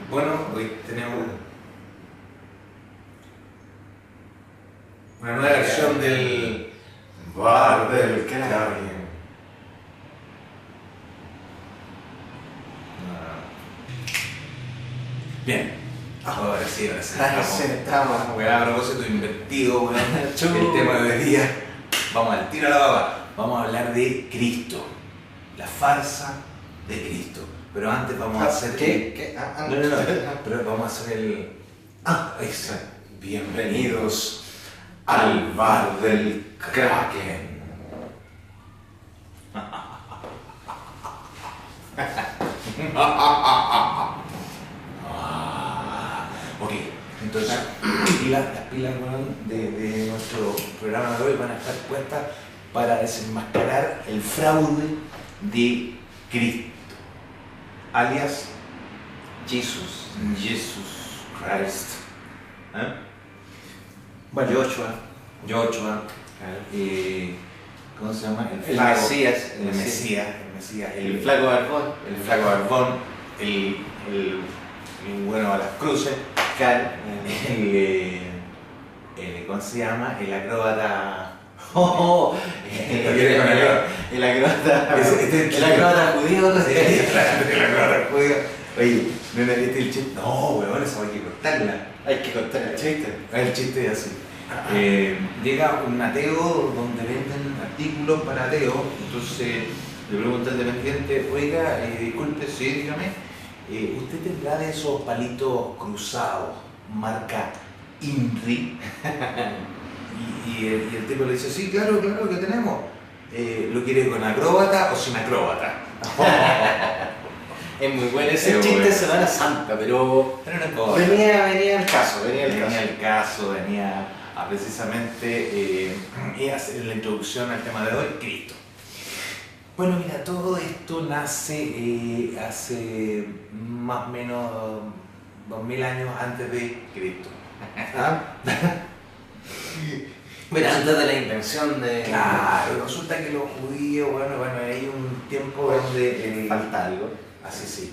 Bueno, hoy tenemos una nueva versión del Bar del Kraken. Bien, ahora sí. Estamos. A propósito invertido, weón. El tema de hoy día. Vamos al tiro a la baba. Vamos a hablar de Cristo. La farsa de Cristo. Pero antes vamos a hacer... ¿Qué? No. Pero vamos a hacer el... Eso. Bienvenidos al Bar del Kraken. Ok, entonces las pilas de nuestro programa de hoy van a estar puestas para desenmascarar el fraude de Cristo, alias Jesus Christ. Bueno, Joshua, ¿cómo se llama? El Mesías. El flaco barbón. El flaco barbón, el bueno a las cruces, ¿cómo se llama? El acróbata. El acróbata judío. El acróbata judío. Oye, ¿no le viste el chiste? No, weón, eso hay que cortarla. Hay que contar el chiste. El chiste es así. Llega un ateo donde venden artículos para ateos, entonces le pregunta al dependiente, oiga, disculpe, sí, dígame, ¿usted tendrá de esos palitos cruzados, marca INRI? y el tipo le dice, sí, claro que tenemos. ¿Lo quiere con acróbata o sin acróbata? Es muy bueno ese chiste de Semana Santa, pero no venía el caso. Venía a precisamente hacer la introducción al tema de hoy, Cristo. Bueno, mira, todo esto nace hace más o menos 2000 años antes de Cristo. Bueno, antes de la invención de... Claro, resulta que los judíos, bueno, hay un tiempo donde... falta algo. Así sí.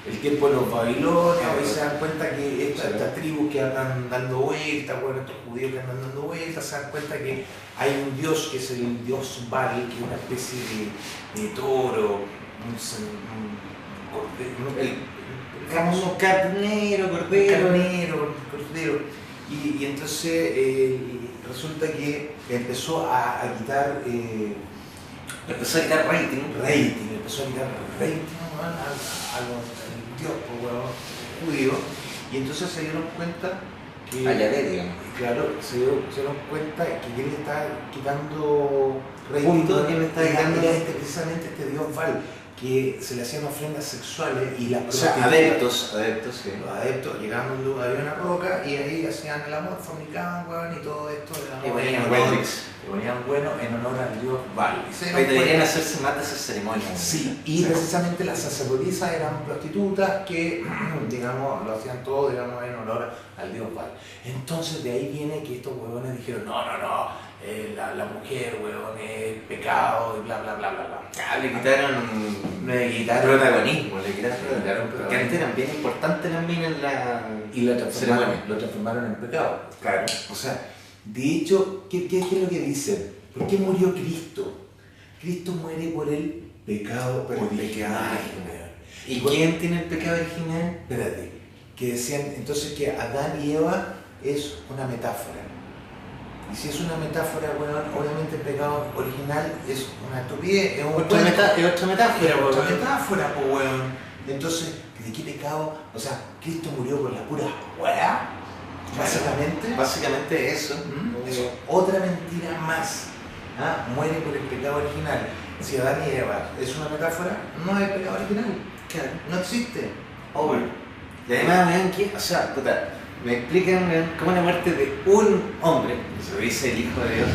El tiempo de los babilonios, hoy se dan cuenta que estas tribus que andan dando vueltas, bueno, estos judíos que andan dando vueltas, se dan cuenta que hay un dios que es el dios Baal, que es una especie de toro, un cordero. Y entonces resulta que empezó a quitar... empezó a quitar rating al dios judío, y entonces se dieron cuenta que claro, se dieron cuenta que él está quitando rating, precisamente este dios Baal, que se le hacían ofrendas sexuales y las adeptos, sí. Los adeptos llegaban donde había una roca y ahí hacían el amor, fornicaban, y todo esto y ponían bueno en honor al dios Baal. Deberían hacerse más de esas ceremonias. Sí, y precisamente las sacerdotisas eran prostitutas que, digamos, lo hacían todo, digamos, en honor al dios Baal. Entonces de ahí viene que estos huevones dijeron, no, la mujer, huevón, es pecado, y bla. Le quitaron protagonismo, porque antes eran bien importantes las minas en la... Y lo transformaron en pecado. Claro. O sea, de hecho, ¿qué es lo que dicen? ¿Por qué murió Cristo? Cristo muere por el pecado original. ¿Y quién tiene el pecado original? Espérate, que decían entonces que Adán y Eva es una metáfora. Y si es una metáfora, bueno, obviamente el pecado original es una estupidez, es otra metáfora, pues, weón. Entonces, ¿de qué pecado? O sea, Cristo murió por la pura weá. Básicamente eso. Eso. Otra mentira más. Muere por el pecado original. Si Adán y Eva es una metáfora, no hay pecado original. Claro. No existe. Y además, vean que, o sea, puta, me explican cómo la muerte de un hombre, se dice el Hijo de Dios,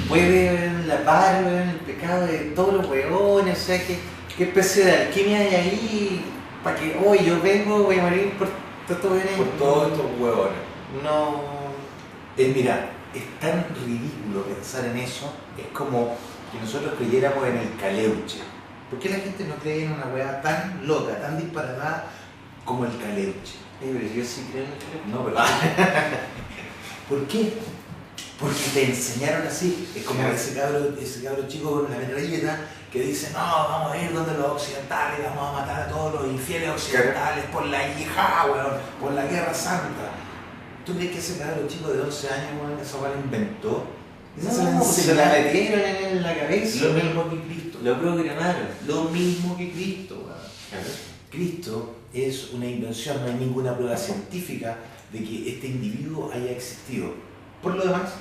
puede lapar el pecado de todos los huevones. O sea, ¿qué especie de alquimia hay ahí para que hoy yo voy a morir por todos estos huevones? No. Mira, es tan ridículo pensar en eso, es como que nosotros creyéramos en el caleuche. ¿Por qué la gente no cree en una weá tan loca, tan disparatada como el Caleuche? Pero yo sí creo en el Caleuche. No, pero ¿por qué? Porque te enseñaron así. Es como ese cabro chico con la metralleta que dice, no, vamos a ir donde los occidentales, vamos a matar a todos los infieles occidentales por la yihad, weón, por la guerra santa. ¿Tú crees que ese cabro chico de 11 años, weón, esa weá lo inventó? No, se la metieron en la cabeza. Lo mismo que Cristo. Lo programaron. Lo mismo que Cristo, weón. Cristo es una invención, no hay ninguna prueba científica de que este individuo haya existido. Por lo demás,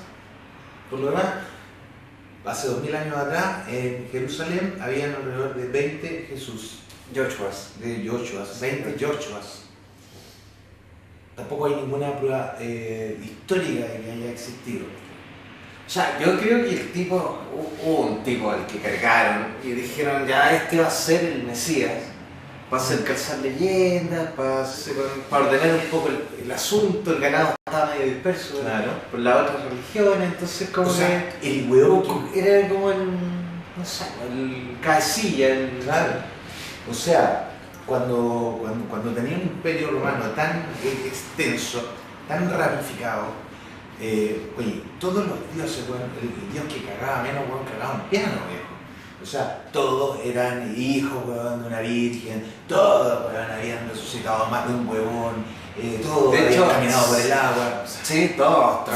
hace 2000 años atrás en Jerusalén habían alrededor de 20 Jesús. Joshuas. 20 Joshuas. Tampoco hay ninguna prueba histórica de que haya existido. O sea, yo creo que hubo un tipo al que cargaron y dijeron, ya este va a ser el Mesías, va a hacer calzar leyendas, para ordenar un poco el asunto, el ganado estaba medio disperso por las otras religiones, entonces como el huevo era como el cabecilla, Claro. O sea, cuando tenía un imperio romano tan extenso, tan ramificado, oye, todos los dioses, bueno, el dios que cagaba menos, bueno, cagaba un piano, viejo. O sea, todos eran hijos, weón, de una virgen, todos, weón, habían resucitado más de un huevón, todos habían caminado por el agua. Sí, todos,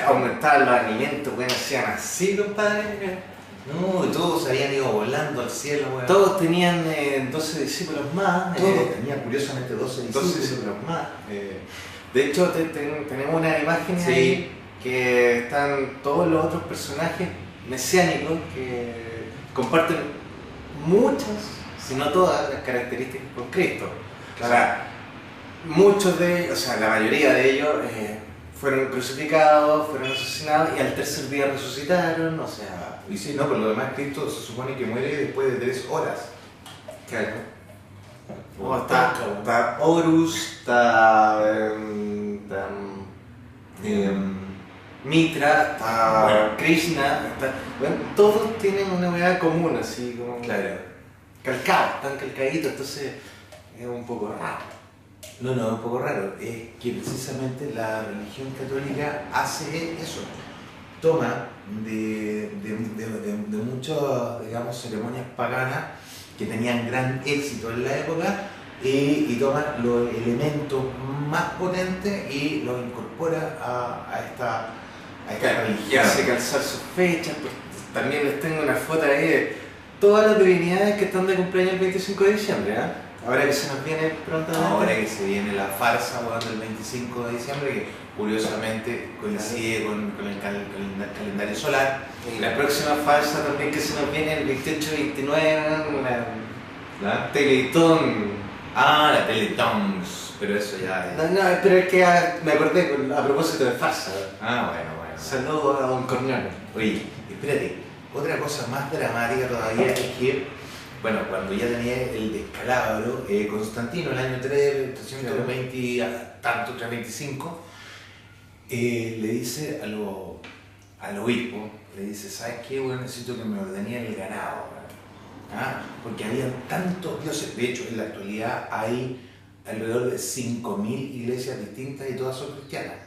aumentaban los alimentos, weón, hacían así, compadre. No, todos habían ido volando al cielo, weón. Todos tenían 12 discípulos más. Todos tenían curiosamente 12 discípulos más. De hecho, tenemos una imagen ahí que están todos los otros personajes mesiánicos que comparten muchas, si no todas, las características con Cristo. Claro. O sea, muchos de ellos, o sea, la mayoría de ellos fueron crucificados, fueron asesinados y al tercer día resucitaron, o sea... Y sí, no, pero lo demás Cristo se supone que muere después de 3 horas. Claro. Está Horus, está Mitra, está Krishna, bueno, todos tienen una manera común, así como calcado, están calcaditos, entonces es un poco raro. No, es un poco raro, es que precisamente la religión católica hace eso, toma de muchas, digamos, ceremonias paganas que tenían gran éxito en la época y toma los elementos más potentes y los incorpora a esta religión. Y hace calzar sus fechas, pues, también les tengo una foto ahí de todas las divinidades que están de cumpleaños el 25 de diciembre, ¿eh? Ahora que se nos viene pronto. Ahora que se viene la farsa, bueno, del 25 de diciembre, que curiosamente coincide con el calendario solar. Y la próxima farsa también que se nos viene el 28-29, la Teletón. La Teletón, pero eso ya es... No, pero es que me acordé a propósito de farsa. Bueno. Saludos a don Cornelio. Oye, espérate, otra cosa más dramática todavía es que, bueno, cuando ya tenía el descalabro, Constantino, el año 320, tanto, 325, le dice al obispo, le dice, ¿sabes qué? Bueno, necesito que me ordenen el ganado, porque había tantos dioses. De hecho, en la actualidad hay alrededor de 5.000 iglesias distintas y todas son cristianas.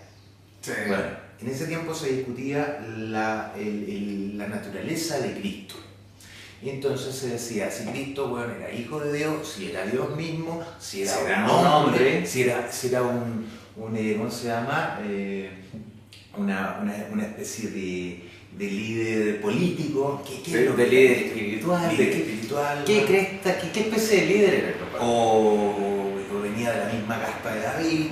Sí. Bueno, en ese tiempo se discutía la naturaleza de Cristo. Y entonces se decía si Cristo, bueno, era hijo de Dios, si era Dios mismo, si era un hombre, si era un ¿cómo se llama? Una especie de líder político, de líder espiritual. ¿Qué especie de líder era el papá? O venía de la misma casta de David,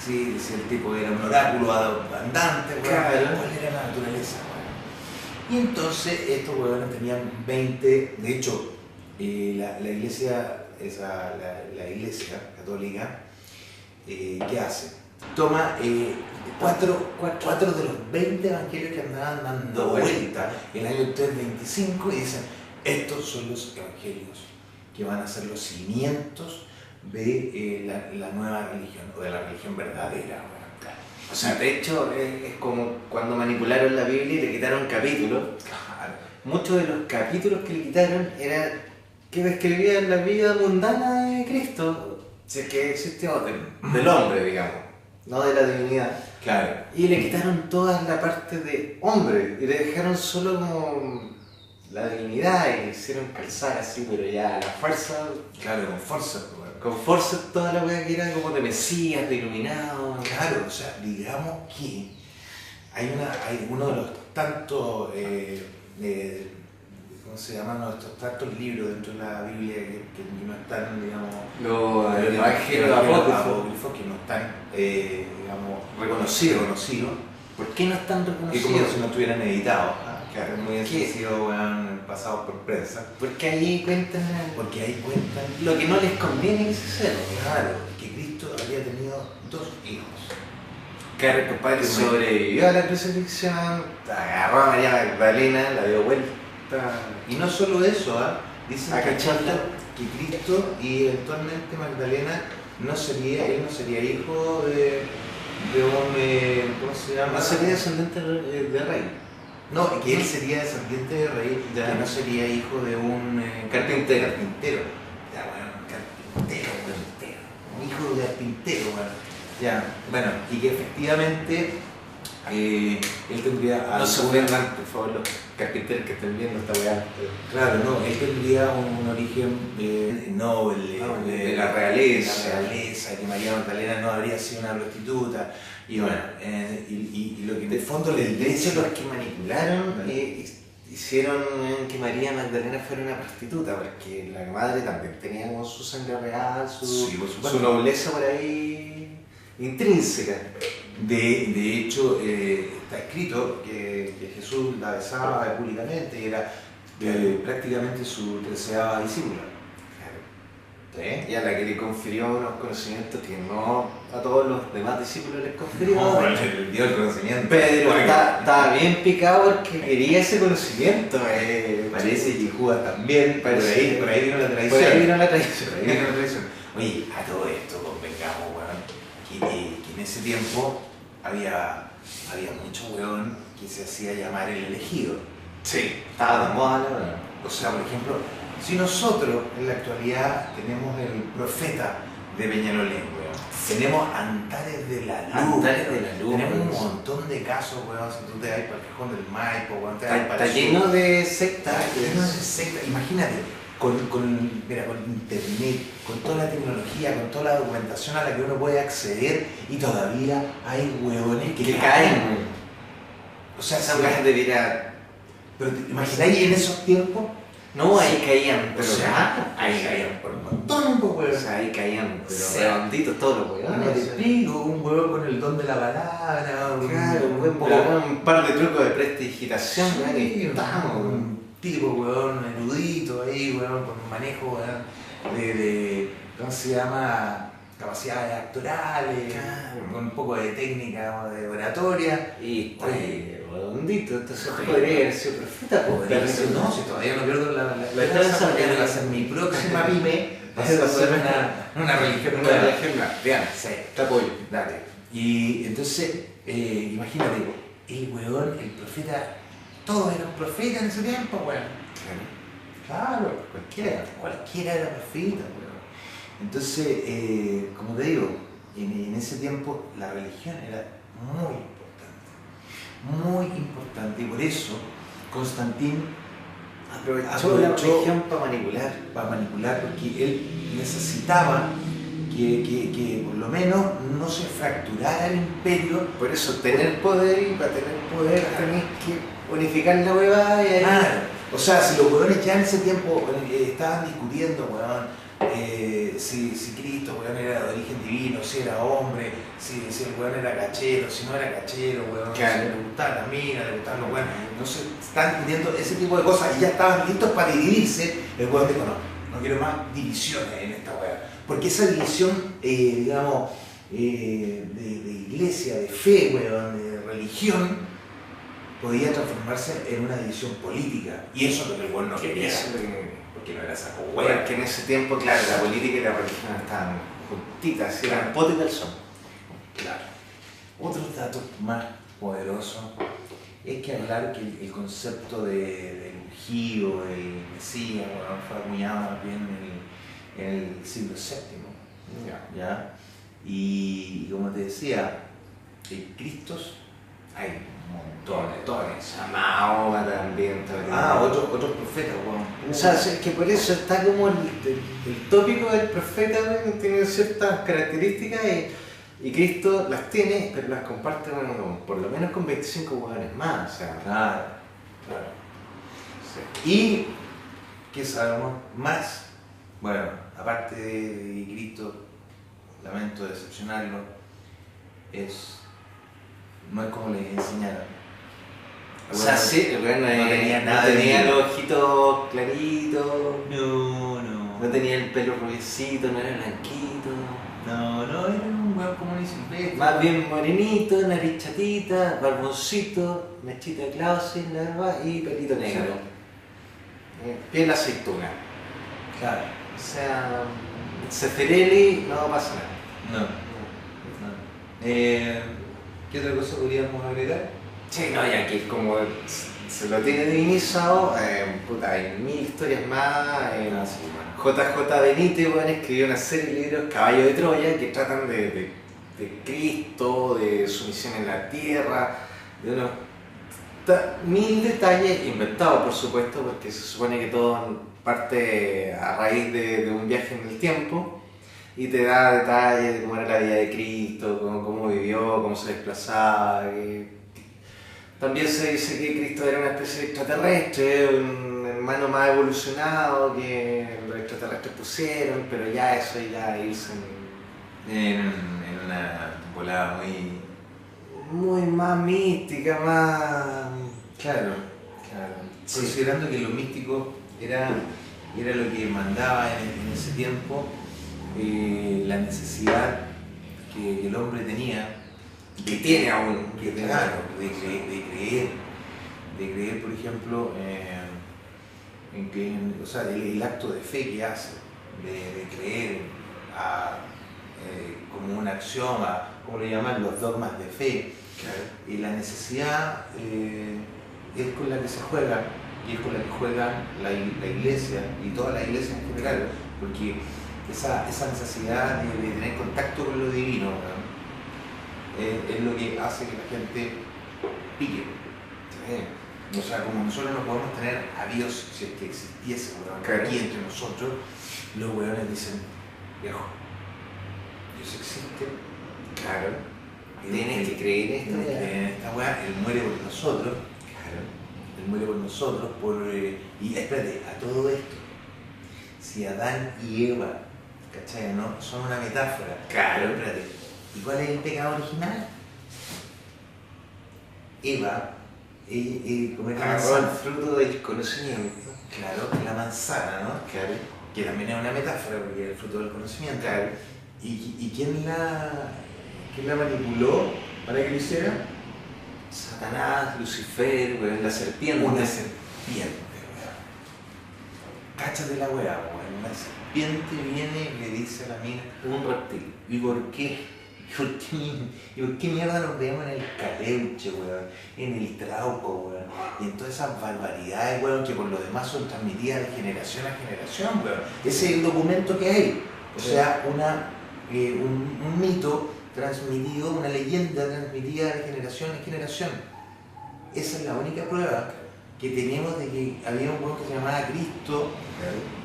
si el tipo era un oráculo andante, claro. ¿Cuál era la naturaleza? Y entonces estos huevones tenían 20, de hecho, la iglesia católica, ¿qué hace? Toma cuatro de los 20 evangelios que andaban dando vuelta el año 325 y dicen, estos son los evangelios que van a ser los cimientos de la nueva religión, o de la religión verdadera. O sea, de hecho, es como cuando manipularon la Biblia y le quitaron capítulos. Claro. Muchos de los capítulos que le quitaron eran que describían la vida mundana de Cristo, si es que existió, del hombre, digamos, no de la divinidad. Claro. Y le quitaron toda la parte de hombre y le dejaron solo como la divinidad y le hicieron calzar así, pero ya a la fuerza. Claro, con fuerza. Con fuerza toda la wea que era como de Mesías, de iluminado. Claro, o sea, digamos que hay uno de los tantos, ¿cómo se llaman? Uno de estos tantos libros dentro de la Biblia que no están, digamos, Los los evangelios apócrifos que no están, digamos, reconocidos. ¿Por qué no están Y como reconocidos? si no estuvieran editados, que es muy ¿Qué? sencillo, pasados por prensa. Porque ahí cuentan Porque ahí cuentan lo que no les conviene que se sepa. claro, que Cristo había tenido 2 hijos. Que compadre sobrevivió a la crucifixión, agarró a María Magdalena, la dio vuelta. Y no solo eso, dicen ¿A que cacharla? Cristo y eventualmente Magdalena él no sería hijo de un, ¿cómo se llama? No sería descendiente de rey. No, que él sería descendiente de rey, Ya. que no sería hijo de un Carpintero. Ya, bueno, carpintero, un hijo de carpintero, bueno. Ya, bueno, y que efectivamente él tendría No se ofendan, por favor, los carpinteros que estén viendo esta weá. claro, no, él tendría un origen noble, de la realeza. la realeza, que María Magdalena no habría sido una prostituta, y bueno, y lo que en el fondo le De hecho, dice los que manipularon hicieron que María Magdalena fuera una prostituta, porque la madre también tenía como su sangre real, Sí, por supuesto. su nobleza por ahí intrínseca. De hecho, está escrito que Jesús la besaba públicamente y era prácticamente su 13ª discípula. ¿Sí? Y a la que le confirió unos conocimientos que no a todos los demás discípulos les confirió. No, le dio el conocimiento. Pedro Porque estaba bien picado porque quería ese conocimiento. parece que Judas también, Parece- por ahí vino la tradición. Por ahí vino la tradición. Por ahí vino la tradición. Oye, a todo esto, convengamos, weón, que en ese tiempo había mucho weón que se hacía llamar el elegido. Sí, estaba de moda la verdad. O sea, por ejemplo, si nosotros en la actualidad tenemos el profeta de Peñalolén, weón, tenemos Antares de la Luz, Antares de la Luz, tenemos un weón. montón de casos, weón, si tú te vas para el Cajón del Maipo, weón, te vas para Está el sur. lleno de sectas. Está lleno de sectas. Imagínate, mira, con internet, con toda la tecnología, con toda la documentación a la que uno puede acceder y todavía hay huevones que caen. O sea, Esas weas de virar. pero te imagináis en esos tiempos. No, ahí caían, O pero sea, ahí caían por un montón, pues, O weón. sea, ahí caían, pero Sí. redonditos todos los No weones. te explico, un huevón con el don de la palabra, Claro, un par de trucos de prestidigitación, weón, y estamos. un tipo, weón, erudito ahí, weón, con un manejo, weón, de ¿cómo se llama? Capacidades actorales, Claro. con un poco de técnica de oratoria. Y está ahí, redondito, entonces Sí. podría haber sido profeta, pues. Podría ser, no, si todavía no pierdo la esperanza, porque porque va a ser mi próxima pyme, va a ser una religión Una nueva. religión más. Vean, Sí. te apoyo. Dale. Y entonces, imagínate, el weón, el profeta, todos eran profetas en ese tiempo, weón. Claro, cualquiera era profeta, weón. Entonces, como te digo, en ese tiempo la religión era muy importante, y por eso Constantín Aprovechó la religión para manipular. porque él necesitaba que por lo menos no se fracturara el imperio. Por eso, tener poder y para tener poder tenés que unificar la huevada y ahí. Claro. O sea, si los huevones ya en ese tiempo estaban discutiendo, weón, si Cristo, weón, era de origen divino, si era hombre, si el weón era cachero, si no era cachero, weón, Claro. si le gustaban las minas, le gustaban los weones. Entonces, estaban discutiendo ese tipo de cosas y ya estaban listos para dividirse. El weón dijo, no quiero más divisiones en esta weá. Porque esa división, digamos, de iglesia, de fe, weón, de religión, podía transformarse en una división política. Y eso es lo que el weón no quería. Porque no era saco Bueno, weón. que en ese tiempo, claro, la política y la religión estaban juntitas, eran poto y calzón. Claro. Otros datos más poderosos es que hablar que el concepto de ungido, el Mesías, bueno, fue acuñado más bien en el siglo VII. ¿Ya? Y como te decía, Cristos hay montones. Mahoma también. Otros profetas, bueno. O sea, es que por eso está como el tópico del profeta, ¿no? Que tiene ciertas características y Cristo las tiene, pero las comparte por lo menos con 25 hueones más. O sea, Claro. sí. ¿Y qué sabemos más? Bueno, aparte de Cristo, lamento decepcionarlo, no es como les enseñaron. O sea, sí, el weón no tenía nada no de tenía vida. los ojitos claritos, No tenía el pelo rubiecito, no era blanquito. No, era un weón común y silvestre. Más bien morenito, nariz chatita, barboncito, mechita de Klaus en la barba y pelito negro. Piel aceituna. Claro. O sea, Ceferelli no pasa nada. No. ¿Qué otra cosa podríamos agregar? Sí, no, y aquí es como se lo tiene divinizado, puta, hay mil historias más. JJ Benítez, bueno, escribió una serie de libros, Caballo de Troya, que tratan de Cristo, de su misión en la tierra, de unos mil detalles inventados, por supuesto, porque se supone que todo parte a raíz de un viaje en el tiempo y te da detalles de cómo era la vida de Cristo, cómo vivió, cómo se desplazaba. También se dice que Cristo era una especie de extraterrestre, un hermano más evolucionado que los extraterrestres pusieron, pero ya eso ya irse En una volada muy más mística, más... Claro. Sí. Considerando que lo místico era lo que mandaba en ese tiempo, la necesidad que el hombre tenía, que tiene aún, de creer, por ejemplo, o sea, el acto de fe que hace, de creer como un axioma, como le llaman los dogmas de fe. Claro. Y la necesidad es con la que se juega, y es con la que juega la iglesia y toda la iglesia en general, porque esa necesidad de tener contacto con lo divino, ¿no? Es lo que hace que la gente pique. O sea, como nosotros no podemos tener a Dios si es que existiese, weón, claro. Aquí entre nosotros, los weones dicen, viejo, Dios existe. Claro. Tienes que creer en esto. En esta weá, Él muere por nosotros. Claro. Él muere por nosotros, y espérate, a todo esto, si Adán y Eva, ¿cachai? ¿No? Son una metáfora. Claro. Pero espérate, ¿y cuál es el pecado original? Eva, comer la Agarró el manzana. fruto del conocimiento. Claro, la manzana, ¿no? Claro. Que también es una metáfora porque es el fruto del conocimiento. Claro. ¿Y quién la manipuló para que lo hiciera? Satanás, Lucifer, weón, la serpiente. Una serpiente, weón. Cáchate la weá, weón. Una serpiente viene y le dice a la mina, Un reptil. ¿y por qué? ¿Y por qué mierda nos vemos en el Caleuche, weón? En el Trauco, weón. Y en todas esas barbaridades, weón, que por lo demás son transmitidas de generación a generación, weón. Ese es el documento que hay. O sea, un mito transmitido, una leyenda transmitida de generación en generación. Esa es la única prueba que tenemos de que había un weón que se llamaba Cristo,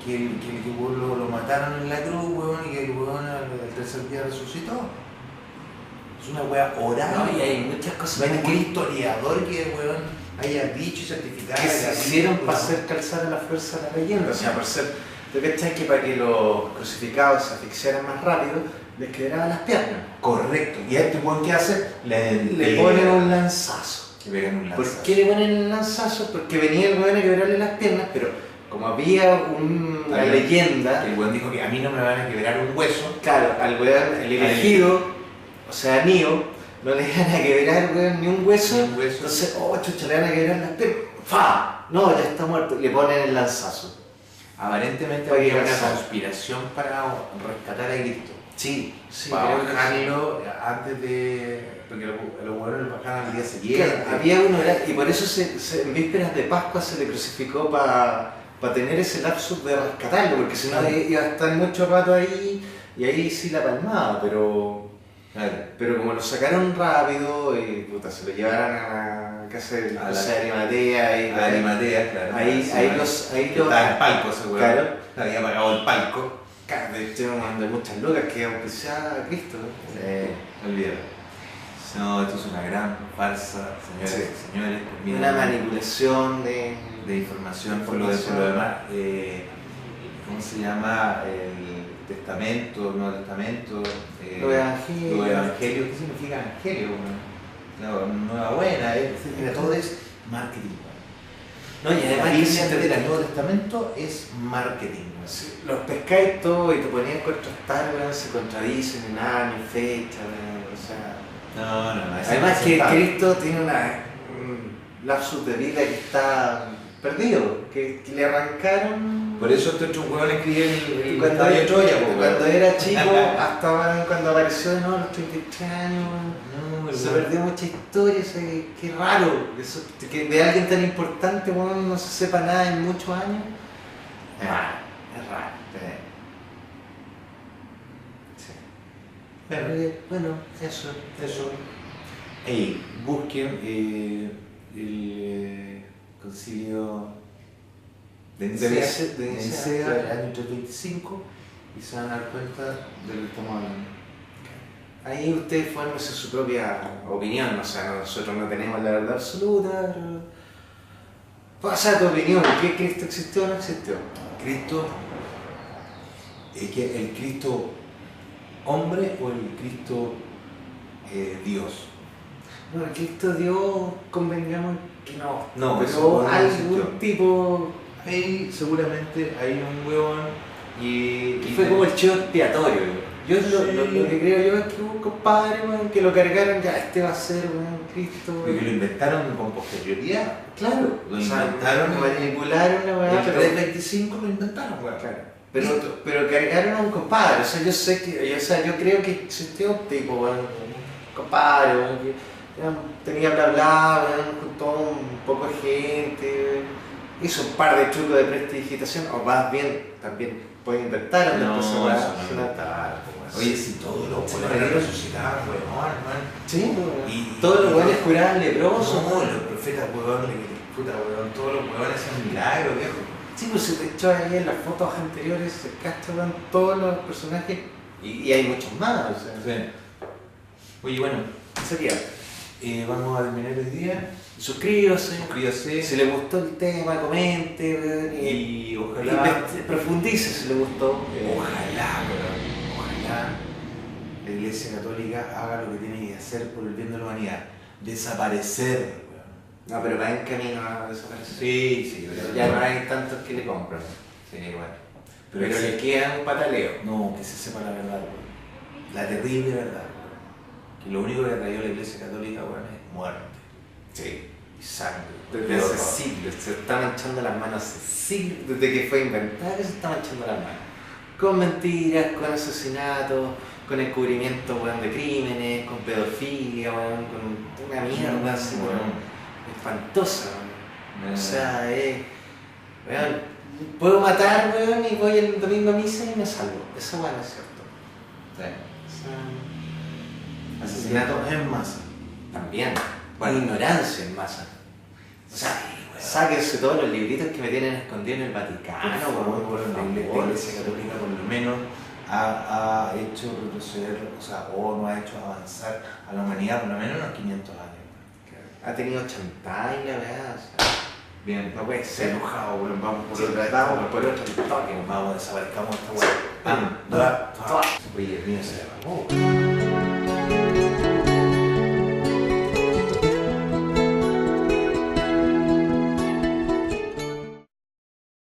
que lo mataron en la cruz, weón, y que el weón al tercer día resucitó. Es una weá oral. No, y hay muchas cosas. No hay ningún historiador que el weón haya dicho y certificado. Que se hicieron para hacer calzar a la fuerza la leyenda. O sea, por ser. ¿Tú cachai que para que los crucificados se asfixiaran más rápido, les quebraban las piernas? Correcto. ¿Y a este weón qué hace? Le ponen un lanzazo. Le pegan un lanzazo. ¿Por qué le ponen el lanzazo? Porque venía el weón a quebrarle las piernas, pero como había una leyenda. El weón dijo que a mí no me van a quebrar un hueso. Claro, al weón, el elegido, o sea, Neo, no le iban a quebrar, weón, ni un hueso. Ni un hueso. Entonces, chucha, le van a quebrar las piernas. ¡Fa! No, ya está muerto. Le ponen el lanzazo. Aparentemente Para había que una lanzara. conspiración para rescatar a Cristo. Sí, sí. para creo que sí. bajarlo antes de... Porque los huevones lo bajaban al día siguiente. Claro, había un horario, y por eso en vísperas de Pascua se le crucificó para tener ese lapsus de rescatarlo, porque si no iba a estar mucho rato ahí y ahí sí la palmaba, pero como lo sacaron rápido y puta, se lo llevaron a casa de Arimatea y a Arimatea, claro. ahí estaba en palco ese huevón. Claro. Había pagado el palco. Claro, de hecho, de muchas lucas que aunque sea Cristo, ¿no? Sí, olvídalo. No, esto es una gran farsa, señores y señores. Una manipulación de información por lo demás. ¿Cómo se llama? El testamento, el Nuevo Testamento. Los evangelios. Los evangelios. ¿Qué significa evangelio? No, nueva buena. Todo es marketing. No, y además la Biblia entera, el Nuevo Testamento es marketing. Sí, los pescáis todo y te ponían a contrastar, se contradicen en año, fecha, o sea... No. Además que Cristo tiene un lapsus de vida que está perdido, que le arrancaron... Por eso estos otros huevones escribían el cuando de Troya. Cuando era chico, hasta cuando apareció de nuevo a los 33 años, se perdió mucha historia, qué raro, eso, que de alguien tan importante no se sepa nada en muchos años. Es raro. Sí. Bueno, eso. Hey, busquen el concilio de Nicea del año 325 y se van a dar cuenta de lo que estamos hablando. Ahí ustedes fórmense su propia opinión, o sea, nosotros no tenemos la verdad absoluta, pero... Pasa tu opinión, ¿qué Cristo existió o no existió? Cristo, ¿el Cristo hombre o el Cristo Dios? No, el Cristo Dios, convengamos que no. No, pero no algún existió. tipo... Ahí seguramente hay un huevón y fue como el chivo expiatorio. Yo lo que creo yo es que hubo un compadre, que lo cargaron, ya este va a ser Cristo. que lo inventaron con posterioridad. Claro, Lo inventaron, manipularon la weá. El 325 lo inventaron, weón. Claro. Pero cargaron a un compadre, o sea, yo creo que existió un tipo, un compadre, que tenía bla bla, juntó un poco de gente, hizo un par de trucos de prestidigitación, o más bien también puede inventar No, después eso no inventar. Oye, si todos los hueones resucitaban, weón, sí, y todos los hueones curaban leprosos. No, los profetas, weón, puta, weón, todos los hueones hacen milagros, viejo. Sí, pues de hecho ahí en las fotos anteriores se captan todos los personajes y hay muchos más, o sea. Sí. Oye, bueno, Sería. Vamos a terminar el día. Suscríbase. Si le gustó el tema, comente. Y ojalá. Profundice si le gustó. Ojalá la Iglesia Católica haga lo que tiene que hacer por el bien de la humanidad. Desaparecer. No, pero va en camino a desaparecer. Sí, ya no hay tantos que le compran. Sí, bueno. Pero le queda un pataleo. No, que se sepa la verdad, la terrible verdad. Que lo único que trayó la Iglesia Católica, es muerte. Sí. Y sangre. Desde hace siglos se está manchando las manos, desde que fue inventada se está manchando las manos. Con mentiras, con asesinatos, con encubrimiento de crímenes, con pedofilia, con una mierda así, espantosa. O sea, puedo matar, y voy el domingo a misa y me salvo. Eso no es cierto. Sí. Asesinatos en masa. También. Ignorancia en masa. O sea, sáquense todos los libritos que me tienen escondidos en el Vaticano. La Iglesia Católica por lo menos ha hecho retroceder, o no ha hecho avanzar a la humanidad por lo menos unos 500 años. Ha tenido champagne, ¿verdad? Bien, no puede ser. Enojado, vamos por otro toque. Vamos, desaparezcamos esta hueá. Oye, el mío se derramó.